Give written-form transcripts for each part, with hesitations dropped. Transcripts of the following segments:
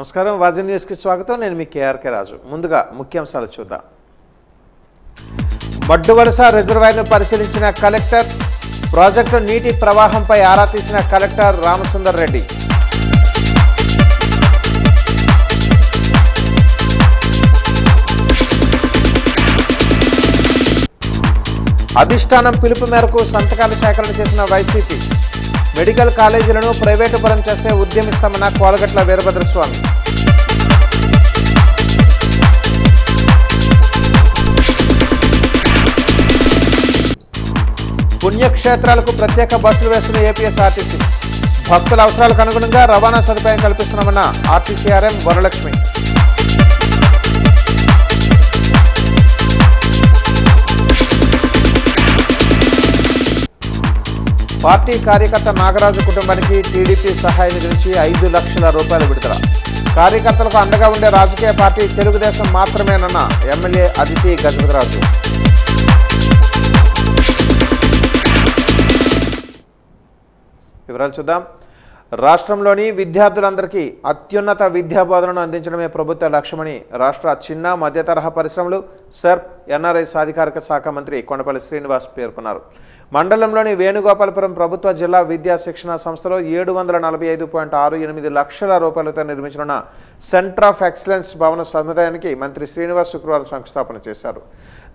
నమస్కారం వాజీ న్యూస్కి స్వాగతం. నేను మీ కేఆర్కే రాజు. ముందుగా ముఖ్యాంశాలు చూద్దాం. మడ్డువలస రిజర్వాయర్ను పరిశీలించిన కలెక్టర్. ప్రాజెక్టు నీటి ప్రవాహంపై ఆరా తీసిన కలెక్టర్ రామసుందర్ రెడ్డి. అధిష్టానం పిలుపు మేరకు సంతకాల సేకరణ చేసిన వైసీపీ. మెడికల్ కాలేజీలను ప్రైవేటు పరం చేస్తే ఉద్యమిస్తామన్న కోలగట్ల వీరభద్రస్వామి. పుణ్యక్షేత్రాలకు ప్రత్యేక బస్సులు వేస్తున్న ఏపీఎస్ఆర్టీసీ. భక్తుల అవసరాలకు అనుగుణంగా రవాణా సదుపాయం కల్పిస్తున్నామన్న ఆర్టీసీ ఆర్ఎం వరలక్ష్మి. పార్టీ కార్యకర్త నాగరాజు కుటుంబానికి టీడీపీ సహాయ నిధి నుంచి 5 లక్షల రూపాయలు విడుదల. కార్యకర్తలకు అండగా ఉండే రాజకీయ పార్టీ తెలుగుదేశం మాత్రమేనన్న ఎమ్మెల్యే అదితి గజపతిరాజు. వివరాలు చూద్దాం. రాష్ట్రంలోని విద్యార్థులందరికీ అత్యున్నత విద్యా బోధనను అందించడమే ప్రభుత్వ లక్ష్యమని రాష్ట్ర చిన్న మధ్య తరహా పరిశ్రమలు సెర్ప్ ఎన్ఆర్ఐ సాధికారిక శాఖ మంత్రి కొండపల్లి శ్రీనివాస్ పేర్కొన్నారు. మండలంలోని వేణుగోపాలపురం ప్రభుత్వ జిల్లా విద్యా శిక్షణ సంస్థలో 745.68 లక్షల రూపాయలతో నిర్మించనున్న సెంటర్ ఆఫ్ ఎక్సలెన్స్ భవన సముదాయానికి మంత్రి శ్రీనివాస్ శుక్రవారం శంకుస్థాపన చేశారు.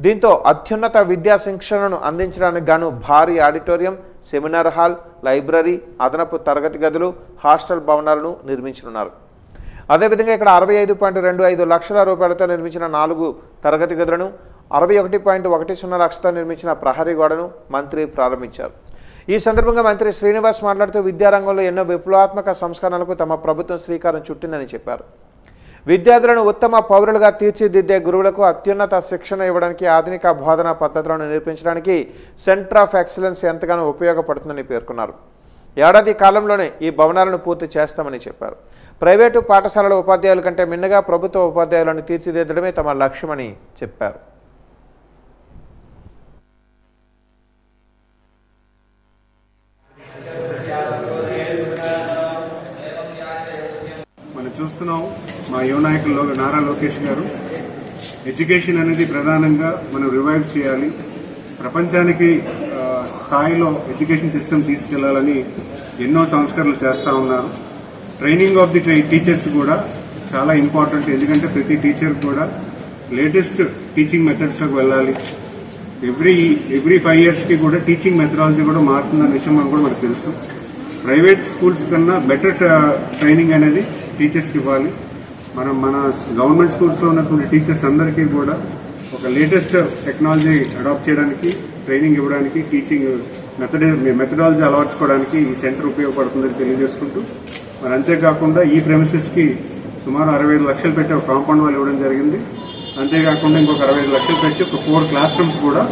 దీంతో అత్యున్నత విద్యా శిక్షణను అందించడానికి గాను భారీ ఆడిటోరియం, సెమినార్ హాల్, లైబ్రరీ, అదనపు తరగతి గదులు, హాస్టల్ భవనాలను నిర్మించనున్నారు. అదేవిధంగా ఇక్కడ 65.25 లక్షల రూపాయలతో నిర్మించిన 4 తరగతి గదులను, 61.10 లక్షలతో నిర్మించిన ప్రహరీ గోడను మంత్రి ప్రారంభించారు. ఈ సందర్భంగా మంత్రి శ్రీనివాస్ మాట్లాడుతూ విద్యారంగంలో ఎన్నో విప్లవాత్మక సంస్కరణలకు తమ ప్రభుత్వం శ్రీకారం చుట్టిందని చెప్పారు. విద్యార్థులను ఉత్తమ పౌరులుగా తీర్చిదిద్దే గురువులకు అత్యున్నత శిక్షణ ఇవ్వడానికి, ఆధునిక బోధనా పద్ధతులను నేర్పించడానికి సెంటర్ ఆఫ్ ఎక్సలెన్స్ ఎంతగానో ఉపయోగపడుతుందని పేర్కొన్నారు. ఏడాది కాలంలోనే ఈ భవనాలను పూర్తి చేస్తామని చెప్పారు. ప్రైవేటు పాఠశాలల ఉపాధ్యాయుల కంటే మిన్నగా ప్రభుత్వ ఉపాధ్యాయులను తీర్చిదిద్దడమే తమ లక్ష్యమని చెప్పారు. చూస్తున్నాం మా యువ నాయకుల్లో నారా లోకేష్ గారు ఎడ్యుకేషన్ అనేది ప్రధానంగా మనం రివైవ్ చేయాలి, ప్రపంచానికి స్థాయిలో ఎడ్యుకేషన్ సిస్టమ్ తీసుకెళ్లాలని ఎన్నో సంస్కరణలు చేస్తూ ఉన్నారు. ట్రైనింగ్ ఆఫ్ ది టీచర్స్ కూడా చాలా ఇంపార్టెంట్. ఎందుకంటే ప్రతి టీచర్ కూడా లేటెస్ట్ టీచింగ్ మెథడ్స్లోకి వెళ్ళాలి. ఎవ్రీ 5 yearsకి కూడా టీచింగ్ మెథడాలజీ కూడా మారుతుందన్న విషయం కూడా మనకు తెలుసు. ప్రైవేట్ స్కూల్స్ కన్నా బెటర్ ట్రైనింగ్ అనేది టీచర్స్కి ఇవ్వాలి. మన గవర్నమెంట్ స్కూల్స్లో ఉన్నటువంటి టీచర్స్ అందరికీ కూడా ఒక లేటెస్ట్ టెక్నాలజీ అడాప్ట్ చేయడానికి, ట్రైనింగ్ ఇవ్వడానికి, టీచింగ్ మెథడాలజీ అలవర్చుకోవడానికి ఈ సెంటర్ ఉపయోగపడుతుందని తెలియజేసుకుంటూ, మరి అంతేకాకుండా ఈ ప్రెమిసెస్కి సుమారు 65 లక్షలు పెట్టి ఒక కాంపౌండ్ వాల్ ఇవ్వడం జరిగింది. అంతేకాకుండా ఇంకొక 65 లక్షలు పెట్టి ఒక 4 క్లాస్ రూమ్స్ కూడా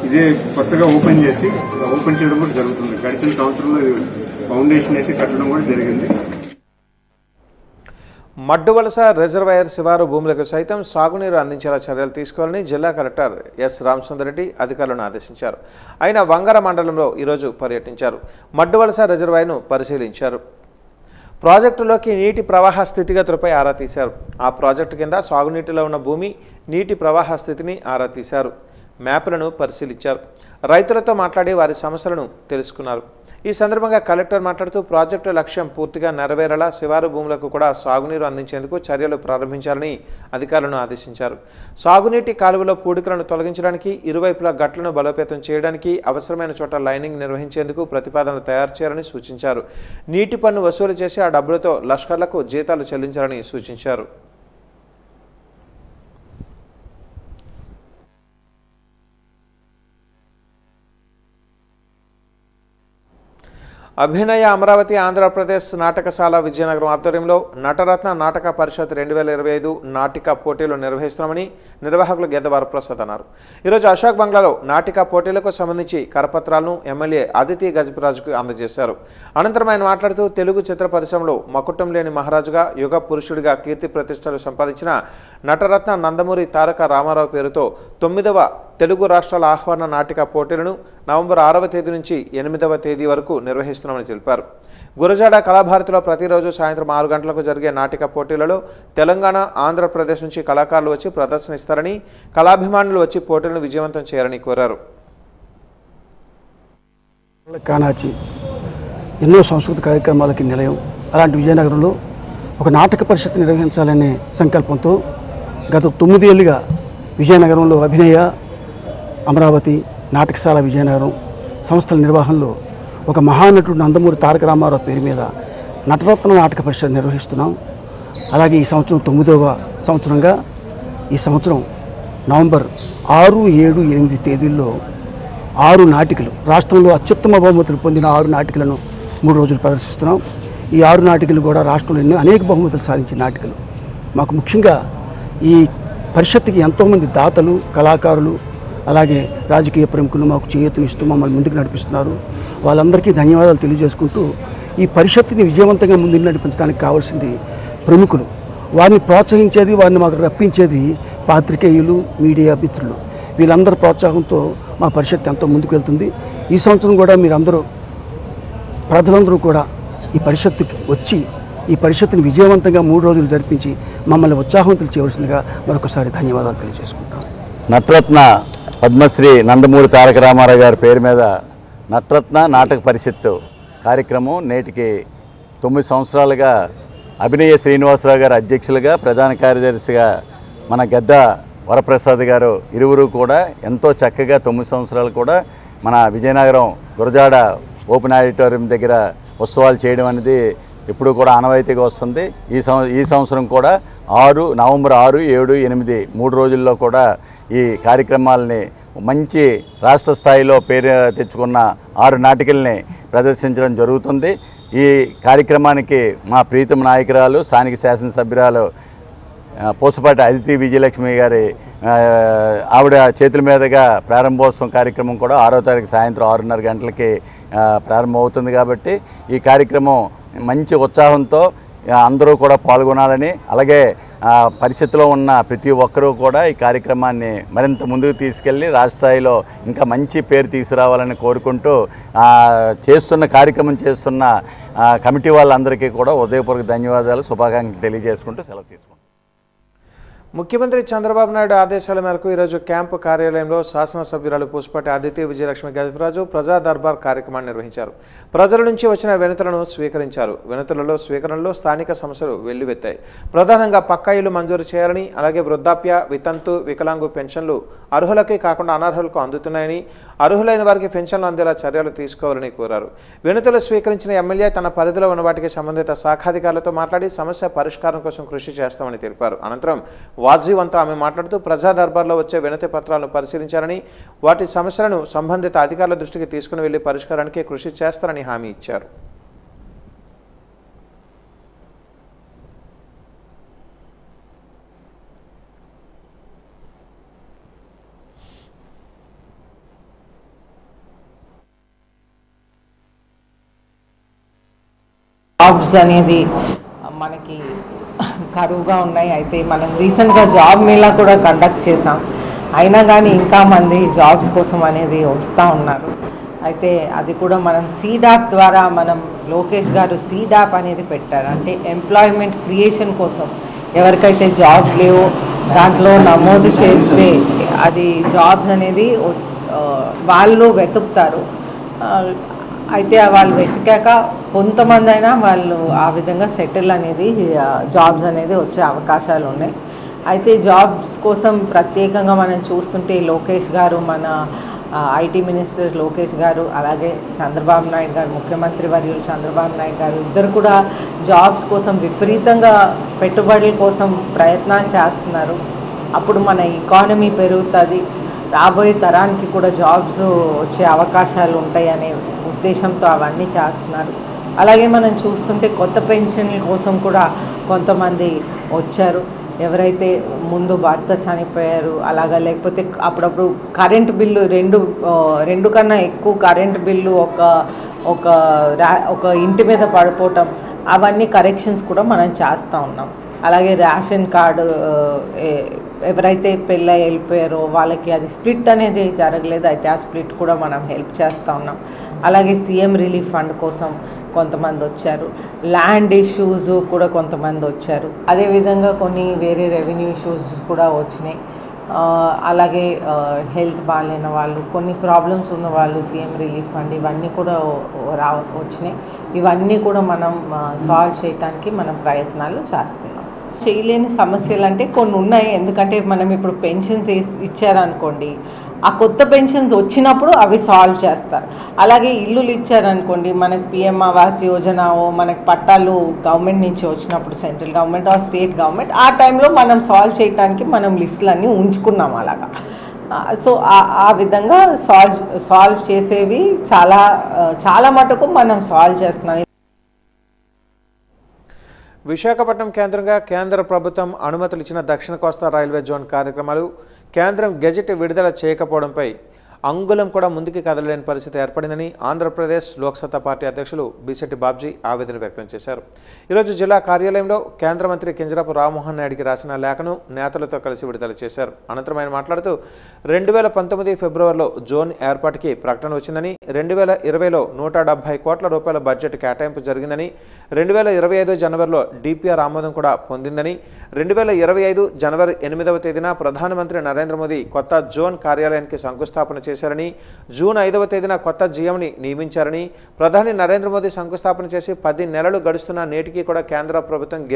ఇదే కొత్తగా ఓపెన్ చేయడం కూడా జరుగుతుంది. గడిచిన సంవత్సరంలో ఫౌండేషన్ వేసి కట్టడం కూడా జరిగింది. మడ్డువలస రిజర్వాయర్ శివారు భూములకు సైతం సాగునీరు అందించేలా చర్యలు తీసుకోవాలని జిల్లా కలెక్టర్ ఎస్ రామసుందర్ రెడ్డి అధికారులను ఆదేశించారు. ఆయన వంగర మండలంలో ఈరోజు పర్యటించారు. మడ్డువలస రిజర్వాయర్ను పరిశీలించారు. ప్రాజెక్టులోకి నీటి ప్రవాహ స్థితిగతులపై ఆరా తీశారు. ఆ ప్రాజెక్టు కింద సాగునీటిలో ఉన్న భూమి నీటి ప్రవాహ స్థితిని ఆరా తీశారు. మ్యాప్లను పరిశీలించారు. రైతులతో మాట్లాడి వారి సమస్యలను తెలుసుకున్నారు. ఈ సందర్భంగా కలెక్టర్ మాట్లాడుతూ ప్రాజెక్టు లక్ష్యం పూర్తిగా నెరవేరేలా శివారు భూములకు కూడా సాగునీరు అందించేందుకు చర్యలు ప్రారంభించాలని అధికారులను ఆదేశించారు. సాగునీటి కాలువలో పూడికలను తొలగించడానికి, ఇరువైపులా గట్లను బలోపేతం చేయడానికి, అవసరమైన చోట లైనింగ్ నిర్వహించేందుకు ప్రతిపాదనలు తయారు చేయాలని సూచించారు. నీటి పన్ను వసూలు చేసి ఆ డబ్బులతో లష్కర్లకు జీతాలు చెల్లించాలని సూచించారు. అభినయ అమరావతి ఆంధ్రప్రదేశ్ నాటకశాల విజయనగరం ఆధ్వర్యంలో నటరత్న నాటక పరిషత్ 2025 నాటిక పోటీలు నిర్వహిస్తున్నామని నిర్వాహకులు గెద్ద వరప్రసాద్ అన్నారు. ఈరోజు అశోక్ బంగ్లాలో నాటిక పోటీలకు సంబంధించి కరపత్రాలను ఎమ్మెల్యే అదితి గజపతిరాజుకు అందజేశారు. అనంతరం ఆయన మాట్లాడుతూ తెలుగు చిత్ర పరిశ్రమలో మకుటం లేని మహారాజుగా, యుగ పురుషుడిగా కీర్తి ప్రతిష్టలు సంపాదించిన నటరత్న నందమూరి తారక రామారావు పేరుతో 9వ తెలుగు రాష్ట్రాల ఆహ్వాన నాటిక పోటీలను నవంబర్ 6వ తేదీ నుంచి 8వ తేదీ వరకు నిర్వహిస్తున్నామని తెలిపారు. గురజాడ కళాభారతిలో ప్రతిరోజు సాయంత్రం 6 గంటలకు జరిగే నాటిక పోటీలలో తెలంగాణ, ఆంధ్రప్రదేశ్ నుంచి కళాకారులు వచ్చి ప్రదర్శనిస్తారని, కళాభిమానులు వచ్చి పోటీలను విజయవంతం చేయాలని కోరారు. కానాచి ఎన్నో సంస్కృతి కార్యక్రమాలకి నిలయం. అలాంటి విజయనగరంలో ఒక నాటక పరిషత్ నిర్వహించాలనే సంకల్పంతో గత 9 ఏళ్ళుగా విజయనగరంలో అభినయ, అమరావతి, నాటకశాల విజయనగరం సంస్థల నిర్వహణలో ఒక మహానటుడు నందమూరి తారక రామారావు పేరు మీద నటరత్న నాటక పరిషత్ నిర్వహిస్తున్నాం. అలాగే ఈ సంవత్సరం 9వ సంవత్సరంగా ఈ సంవత్సరం నవంబర్ 6, 7, 8 తేదీల్లో 6 నాటికలు, రాష్ట్రంలో అత్యుత్తమ బహుమతులు పొందిన 6 నాటికలను 3 రోజులు ప్రదర్శిస్తున్నాం. ఈ 6 నాటికలు కూడా రాష్ట్రంలో అనేక బహుమతులు సాధించిన నాటికలు. మాకు ముఖ్యంగా ఈ పరిషత్తుకి ఎంతోమంది దాతలు, కళాకారులు, అలాగే రాజకీయ ప్రముఖులు మాకు చేయూతనిస్తూ మమ్మల్ని ముందుకు నడిపిస్తున్నారు. వాళ్ళందరికీ ధన్యవాదాలు తెలియజేసుకుంటూ ఈ పరిషత్తుని విజయవంతంగా ముందుకు నడిపించడానికి కావాల్సింది ప్రముఖులు. వారిని ప్రోత్సహించేది, వారిని మాకు రప్పించేది పాత్రికేయులు, మీడియా మిత్రులు. వీళ్ళందరి ప్రోత్సాహంతో మా పరిషత్ ఎంతో ముందుకు వెళ్తుంది. ఈ సంవత్సరం కూడా మీరందరూ, ప్రజలందరూ కూడా ఈ పరిషత్తుకి వచ్చి ఈ పరిషత్తుని విజయవంతంగా 3 రోజులు జరిపించి మమ్మల్ని ఉత్సాహవంతులు చేయవలసిందిగా మరొకసారి ధన్యవాదాలు తెలియజేసుకుంటాం. నటరత్న పద్మశ్రీ నందమూరి తారక రామారావు గారి పేరు మీద నటరత్న నాటక పరిషత్తు కార్యక్రమం నేటికి 9 సంవత్సరాలుగా అభినయ శ్రీనివాసరావు గారు అధ్యక్షులుగా, ప్రధాన కార్యదర్శిగా మన గద్ద వరప్రసాద్ గారు ఇరువురు కూడా ఎంతో చక్కగా 9 సంవత్సరాలు కూడా మన విజయనగరం గురజాడ ఓపెన్ ఆడిటోరియం దగ్గర ఉత్సవాలు చేయడం అనేది ఇప్పుడు కూడా ఆనవాయితీగా వస్తుంది. ఈ సంవత్సరం కూడా నవంబర్ 6, 7, 8 3 రోజుల్లో కూడా ఈ కార్యక్రమాలని మంచి రాష్ట్ర స్థాయిలో పేరు తెచ్చుకున్న 6 నాటికల్ని ప్రదర్శించడం జరుగుతుంది. ఈ కార్యక్రమానికి మా ప్రీతమ నాయకురాలు, స్థానిక శాసనసభ్యురాలు పోసపాటి అదితి విజయలక్ష్మి గారి ఆవిడ చేతుల మీదుగా ప్రారంభోత్సవం కార్యక్రమం కూడా 6వ తారీఖు సాయంత్రం 6:30 గంటలకి ప్రారంభమవుతుంది. కాబట్టి ఈ కార్యక్రమం మంచి ఉత్సాహంతో అందరూ కూడా పాల్గొనాలని, అలాగే పరిషత్తులో ఉన్న ప్రతి ఒక్కరూ కూడా ఈ కార్యక్రమాన్ని మరింత ముందుకు తీసుకెళ్ళి రాష్ట్ర స్థాయిలో ఇంకా మంచి పేరు తీసుకురావాలని కోరుకుంటూ కార్యక్రమం చేస్తున్న కమిటీ వాళ్ళందరికీ కూడా హృదయపూర్వక ధన్యవాదాలు, శుభాకాంక్షలు తెలియజేసుకుంటూ సెలవు తీసుకుంటాం. ముఖ్యమంత్రి చంద్రబాబు నాయుడు ఆదేశాల మేరకు ఈరోజు క్యాంపు కార్యాలయంలో శాసనసభ్యురాలు పూసపాటి అదితి విజయలక్ష్మి గజపరాజు ప్రజా దర్బార్ కార్యక్రమాన్ని నిర్వహించారు. ప్రజల నుంచి వచ్చిన వినతులను స్వీకరించారు. వినతులలో స్వీకరణలో స్థానిక సమస్యలు వెల్లువెత్తాయి. ప్రధానంగా పక్కా ఇల్లు మంజూరు చేయాలని, అలాగే వృద్ధాప్య, వితంతు, వికలాంగు పెన్షన్లు అర్హులకే కాకుండా అనర్హులకు అందుతున్నాయని, అర్హులైన వారికి పెన్షన్లు అందేలా చర్యలు తీసుకోవాలని కోరారు. వినతులు స్వీకరించిన ఎమ్మెల్యే తన పరిధిలో ఉన్న వాటికి సంబంధిత శాఖాధికారులతో మాట్లాడి సమస్య పరిష్కారం కోసం కృషి చేస్తామని తెలిపారు. అనంతరం వాజీవంతో ఆమె మాట్లాడుతూ ప్రజా దర్బార్లో వచ్చే వినతి పత్రాలను పరిశీలించారని, వాటి సమస్యలను సంబంధిత అధికారుల దృష్టికి తీసుకుని వెళ్లి పరిష్కారానికి కృషి చేస్తారని హామీ ఇచ్చారు. జాబ్స్ అనేది మనకి కరువుగా ఉన్నాయి. అయితే మనం రీసెంట్గా జాబ్ మేళా కూడా కండక్ట్ చేసాం. అయినా కానీ ఇంకా మంది జాబ్స్ కోసం అనేది వస్తూ ఉన్నారు. అయితే అది కూడా మనం సీడాప్ ద్వారా, మనం లోకేష్ గారు సీడాప్ అనేది పెట్టారు. అంటే ఎంప్లాయ్మెంట్ క్రియేషన్ కోసం ఎవరికైతే జాబ్స్ లేవో దాంట్లో నమోదు చేస్తే అది జాబ్స్ అనేది వాళ్ళు వెతుకుతారు. అయితే వాళ్ళు వెతికాక కొంతమంది అయినా వాళ్ళు ఆ విధంగా సెటిల్ అనేది జాబ్స్ అనేది వచ్చే అవకాశాలు ఉన్నాయి. అయితే జాబ్స్ కోసం ప్రత్యేకంగా మనం చూస్తుంటే లోకేష్ గారు, మన ఐటీ మినిస్టర్ లోకేష్ గారు, అలాగే చంద్రబాబు నాయుడు గారు, ముఖ్యమంత్రి వర్యులు చంద్రబాబు నాయుడు గారు ఇద్దరు కూడా జాబ్స్ కోసం విపరీతంగా పెట్టుబడుల కోసం ప్రయత్నాలు చేస్తున్నారు. అప్పుడు మన ఎకానమీ పెరుగుతుంది, రాబోయే తరానికి కూడా జాబ్స్ వచ్చే అవకాశాలు ఉంటాయి అనే ఉద్దేశంతో అవన్నీ చేస్తున్నారు. అలాగే మనం చూస్తుంటే కొత్త పెన్షన్ల కోసం కూడా కొంతమంది వచ్చారు. ఎవరైతే ముందు భర్త చనిపోయారు, అలాగా లేకపోతే అప్పుడప్పుడు కరెంటు బిల్లు రెండు కన్నా ఎక్కువ కరెంటు బిల్లు ఒక ఇంటి మీద పడిపోవటం, అవన్నీ కరెక్షన్స్ కూడా మనం చేస్తూ ఉన్నాం. అలాగే రేషన్ కార్డు ఎవరైతే పెళ్ళై వెళ్ళిపోయారో వాళ్ళకి అది స్ప్లిట్ అనేది జరగలేదు, అయితే ఆ స్ప్లిట్ కూడా మనం హెల్ప్ చేస్తూ ఉన్నాం. అలాగే సీఎం రిలీఫ్ ఫండ్ కోసం కొంతమంది వచ్చారు, ల్యాండ్ ఇష్యూస్ కూడా కొంతమంది వచ్చారు, అదేవిధంగా కొన్ని వేరే రెవెన్యూ ఇష్యూస్ కూడా వచ్చినాయి. అలాగే హెల్త్ బాగాలేని వాళ్ళు, కొన్ని ప్రాబ్లమ్స్ ఉన్న వాళ్ళు సీఎం రిలీఫ్ ఫండ్ ఇవన్నీ కూడా వచ్చినాయి. ఇవన్నీ కూడా మనం సాల్వ్ చేయడానికి మనం ప్రయత్నాలు చేస్తున్నాం. చేయలేని సమస్యలు అంటే కొన్ని ఉన్నాయి, ఎందుకంటే మనం ఇప్పుడు పెన్షన్స్ ఇచ్చారనుకోండి, ఆ కొత్త పెన్షన్స్ వచ్చినప్పుడు అవి సాల్వ్ చేస్తారు. అలాగే ఇల్లులు ఇచ్చారనుకోండి, మనకు పిఎం ఆవాస్ యోజన మనకు పట్టాలు గవర్నమెంట్ నుంచి వచ్చినప్పుడు, central government or state government, ఆ టైంలో మనం సాల్వ్ చేయడానికి మనం లిస్టులన్నీ ఉంచుకున్నాం అలాగా. సో ఆ విధంగా సాల్వ్ చేసేవి చాలా మటుకు మనం సాల్వ్ చేస్తున్నాం. విశాఖపట్నం కేంద్రంగా కేంద్ర ప్రభుత్వం అనుమతులు ఇచ్చిన దక్షిణ కోస్తా రైల్వే జోన్ కార్యక్రమాలు కేంద్రం గెజెట్ విడుదల చేయకపోవడంపై అంగుళం కూడా ముందుకు కదలలేని పరిస్థితి ఏర్పడిందని ఆంధ్రప్రదేశ్ లోక్సత్తా పార్టీ అధ్యక్షులు బీసెట్టి బాబ్జీ ఆవేదన వ్యక్తం చేశారు. ఈరోజు జిల్లా కార్యాలయంలో కేంద్ర మంత్రి కింజరాపు రామ్మోహన్ నాయుడికి రాసిన లేఖను నేతలతో కలిసి విడుదల చేశారు. అనంతరం ఆయన మాట్లాడుతూ 2019 ఫిబ్రవరిలో జోన్ ఏర్పాటుకి ప్రకటన వచ్చిందని, 2020లో 170 కోట్ల రూపాయల బడ్జెట్ కేటాయింపు జరిగిందని, 2025 జనవరిలో డిపిఆర్ ఆమోదం కూడా పొందిందని, 2025 జనవరి 8వ తేదీన ప్రధానమంత్రి నరేంద్ర మోదీ కొత్త జోన్ కార్యాలయానికి శంకుస్థాపన చేశారని, జూన్ 5వ తేదీన కొత్త జీఎంని నియమించారని, ప్రధాని నరేంద్ర మోదీ శంకుస్థాపన చేసి 10 నెలలు గడుస్తున్న నేటికి కూడా కేంద్ర ప్రభుత్వం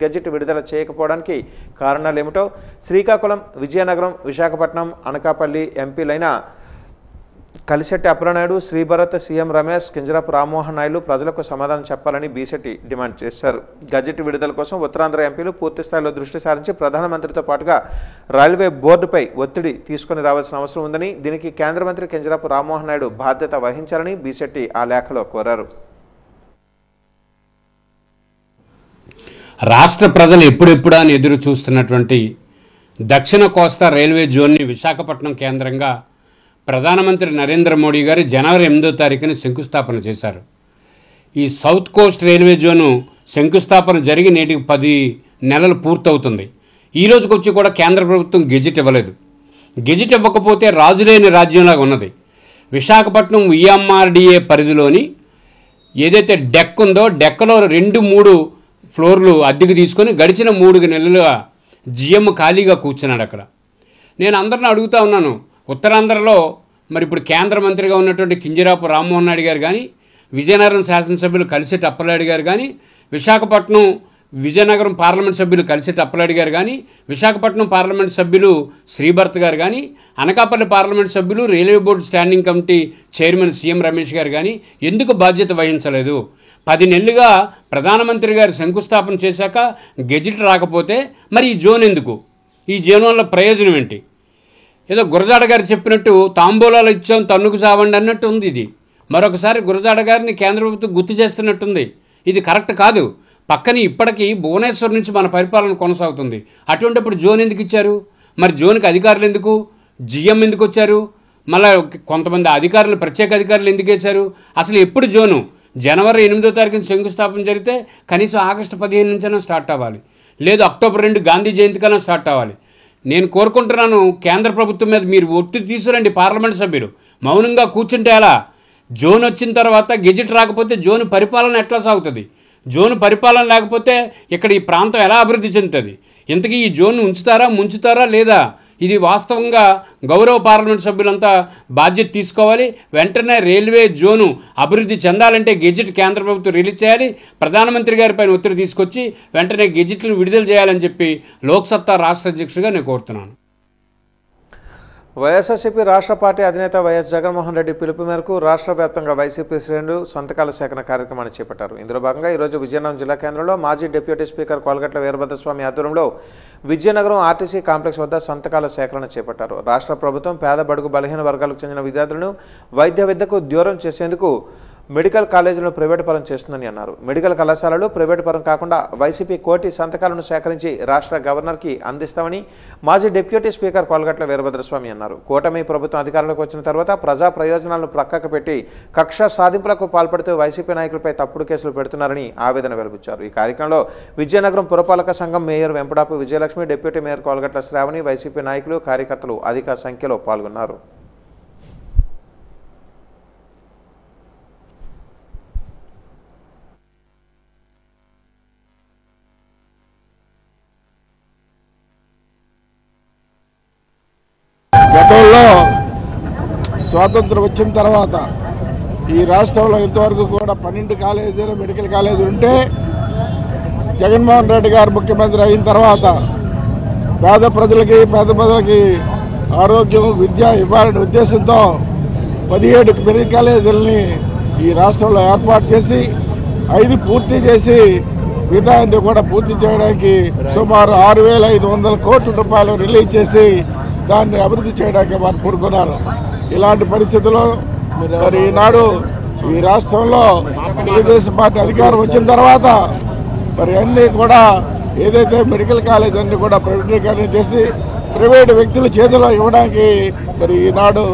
గెజెట్ విడుదల చేయకపోవడానికి కారణాలేమిటో శ్రీకాకుళం, విజయనగరం, విశాఖపట్నం, అనకాపల్లి ఎంపీలైన కలిశెట్టి అప్పలనాయుడు, శ్రీభరత్, సీఎం రమేష్, కింజరాపు రామ్మోహన్ నాయుడు ప్రజలకు సమాధానం చెప్పాలని బీసెట్టి డిమాండ్ చేశారు. గజెట్ విడుదల కోసం ఉత్తరాంధ్ర ఎంపీలు పూర్తిస్థాయిలో దృష్టి సారించి ప్రధానమంత్రితో పాటుగా రైల్వే బోర్డుపై ఒత్తిడి తీసుకుని రావాల్సిన అవసరం ఉందని, దీనికి కేంద్ర మంత్రి కింజరాపు రామ్మోహన్ నాయుడు బాధ్యత వహించాలని బీసెట్టి ఆ లేఖలో కోరారు. రాష్ట్ర ప్రజలు ఎప్పుడెప్పుడా అని ఎదురు చూస్తున్నటువంటి దక్షిణ కోస్తా రైల్వే జోన్ని విశాఖపట్నం కేంద్రంగా ప్రధానమంత్రి నరేంద్ర మోడీ గారు జనవరి 8వ తారీఖున శంకుస్థాపన చేశారు. ఈ సౌత్ కోస్ట్ రైల్వే జోను శంకుస్థాపన జరిగి నేటికి 10 నెలలు పూర్తవుతుంది. ఈ రోజుకి వచ్చి కూడా కేంద్ర ప్రభుత్వం గెజెట్ ఇవ్వలేదు. గెజెట్ ఇవ్వకపోతే రాజులేని రాజ్యంలాగా ఉన్నది. విశాఖపట్నం విఎంఆర్డీఏ పరిధిలోని ఏదైతే డెక్ ఉందో డెక్కలో 2-3 ఫ్లోర్లు అద్దెకు తీసుకొని గడిచిన 3 నెలలుగా జిఎం ఖాళీగా కూర్చున్నాడు అక్కడ. నేను అందరిని అడుగుతూ ఉన్నాను, ఉత్తరాంధ్రలో మరి ఇప్పుడు కేంద్ర మంత్రిగా ఉన్నటువంటి కింజరాపు రామ్మోహన్ నాయుడు గారు కానీ, విజయనగరం శాసనసభ్యులు కలిశెట్టి అప్పలనాయుడు గారు కానీ, విశాఖపట్నం విజయనగరం పార్లమెంట్ సభ్యులు కలిశెట్టి అప్పలనాయుడు గారు కానీ, విశాఖపట్నం పార్లమెంట్ సభ్యులు శ్రీభరత్ గారు కానీ, అనకాపల్లి పార్లమెంట్ సభ్యులు railway board standing committee chairman CM Ramesh గారు కానీ ఎందుకు బాధ్యత వహించలేదు? 10 నెలలుగా ప్రధానమంత్రి గారు శంకుస్థాపన చేశాక గెజెట్ రాకపోతే మరి ఈ జోన్ ఎందుకు? ఈ జోన్ వల్ల ప్రయోజనం ఏంటి? ఏదో గురజాడ గారు చెప్పినట్టు తాంబూలాలు ఇచ్చాం తన్నుకు సావండి అన్నట్టు ఉంది. ఇది మరొకసారి గురజాడ గారిని కేంద్ర ప్రభుత్వం గుర్తు చేస్తున్నట్టుంది. ఇది కరెక్ట్ కాదు. పక్కన ఇప్పటికీ భువనేశ్వర్ నుంచి మన పరిపాలన కొనసాగుతుంది. అటువంటిప్పుడు జోన్ ఎందుకు ఇచ్చారు? మరి జోన్కి అధికారులు ఎందుకు? జిఎం ఎందుకు వచ్చారు? మళ్ళీ కొంతమంది అధికారులు, ప్రత్యేక అధికారులు ఎందుకు వేశారు? అసలు ఎప్పుడు జోను? జనవరి 8వ తారీఖున శంకుస్థాపన జరిగితే కనీసం ఆగస్టు 15 నుంచైనా స్టార్ట్ అవ్వాలి, లేదు అక్టోబర్ 2 గాంధీ జయంతి కన్నా స్టార్ట్ అవ్వాలి. నేను కోరుకుంటున్నాను కేంద్ర ప్రభుత్వం మీద మీరు ఒత్తిడి తీసుకురండి. పార్లమెంట్ సభ్యులు మౌనంగా కూర్చుంటే ఎలా? జోన్ వచ్చిన తర్వాత గెజెట్ రాకపోతే జోన్ పరిపాలన ఎట్లా సాగుతుంది? జోన్ పరిపాలన లేకపోతే ఇక్కడ ఈ ప్రాంతం ఎలా అభివృద్ధి చెందుతుంది? ఇంతకీ ఈ జోన్ ఉంచుతారా, ముంచుతారా లేదా? ఇది వాస్తవంగా గౌరవ పార్లమెంట్ సభ్యులంతా బాధ్యత తీసుకోవాలి. వెంటనే రైల్వే జోను అభివృద్ధి చెందాలంటే గెజెట్ కేంద్ర ప్రభుత్వం రిలీజ్ చేయాలి. ప్రధానమంత్రి గారి పైన ఒత్తిడి తీసుకొచ్చి వెంటనే గెజెట్లను విడుదల చేయాలని చెప్పి లోక్సత్తా రాష్ట్ర అధ్యక్షుడిగా నేను కోరుతున్నాను. వైఎస్ఆర్సీపీ రాష్ట్ర పార్టీ అధినేత వైఎస్ జగన్మోహన్ రెడ్డి పిలుపు మేరకు రాష్ట్ర వ్యాప్తంగా వైసీపీ శ్రేణులు సంతకాల సేకరణ కార్యక్రమాన్ని చేపట్టారు. ఇందులో భాగంగా ఈరోజు విజయనగరం జిల్లా కేంద్రంలో మాజీ డిప్యూటీ స్పీకర్ కోలగట్ల వీరభద్రస్వామి ఆధ్వర్యంలో విజయనగరం ఆర్టీసీ కాంప్లెక్స్ వద్ద సంతకాల సేకరణ చేపట్టారు. రాష్ట్ర ప్రభుత్వం పేద బడుగు బలహీన వర్గాలకు చెందిన విద్యార్థులను వైద్య విద్యకు దూరం చేసేందుకు మెడికల్ కాలేజీలను ప్రైవేటు పరం చేస్తుందని అన్నారు. మెడికల్ కళాశాలలు ప్రైవేటు పరం కాకుండా వైసీపీ కోటి సంతకాలను సేకరించి రాష్ట్ర గవర్నర్కి అందిస్తామని మాజీ డిప్యూటీ స్పీకర్ కొలగట్ల వీరభద్రస్వామి అన్నారు. కూటమి ప్రభుత్వం అధికారంలోకి వచ్చిన తర్వాత ప్రజా ప్రయోజనాలను ప్రక్కకు పెట్టి కక్ష సాధింపులకు పాల్పడుతూ వైసీపీ నాయకులపై తప్పుడు కేసులు పెడుతున్నారని ఆవేదన వెలిబుచ్చారు. ఈ కార్యక్రమంలో విజయనగరం పురపాలక సంఘం mayor Vempadapu Vijayalakshmi, deputy mayor Kolagatla Sravani, YCP నాయకులు, కార్యకర్తలు అధిక సంఖ్యలో పాల్గొన్నారు. గతంలో స్వాతంత్రం వచ్చిన తర్వాత ఈ రాష్ట్రంలో ఇంతవరకు కూడా 12 కాలేజీలు మెడికల్ కాలేజీలు ఉంటే జగన్మోహన్ రెడ్డి గారు ముఖ్యమంత్రి అయిన తర్వాత పేద ప్రజలకి ఆరోగ్యం, విద్య ఇవ్వాలనే ఉద్దేశంతో 17 మెడికల్ కాలేజీలని ఈ రాష్ట్రంలో ఏర్పాటు చేసి 5 పూర్తి చేసి మిగతాన్ని కూడా పూర్తి చేయడానికి సుమారు 6,500 కోట్ల రూపాయలు రిలీజ్ చేసి దాన్ని అభివృద్ధి చేయడానికి వారు పూనుకున్నారు. ఇలాంటి పరిస్థితుల్లో మరి ఈనాడు ఈ రాష్ట్రంలో తెలుగుదేశం పార్టీ అధికారం వచ్చిన తర్వాత మరి అన్నీ కూడా ఏదైతే మెడికల్ కాలేజ్ అన్నీ కూడా ప్రైవేటీకరణ చేసి ప్రైవేటు వ్యక్తుల చేతిలో ఇవ్వడానికి మరి ఈనాడు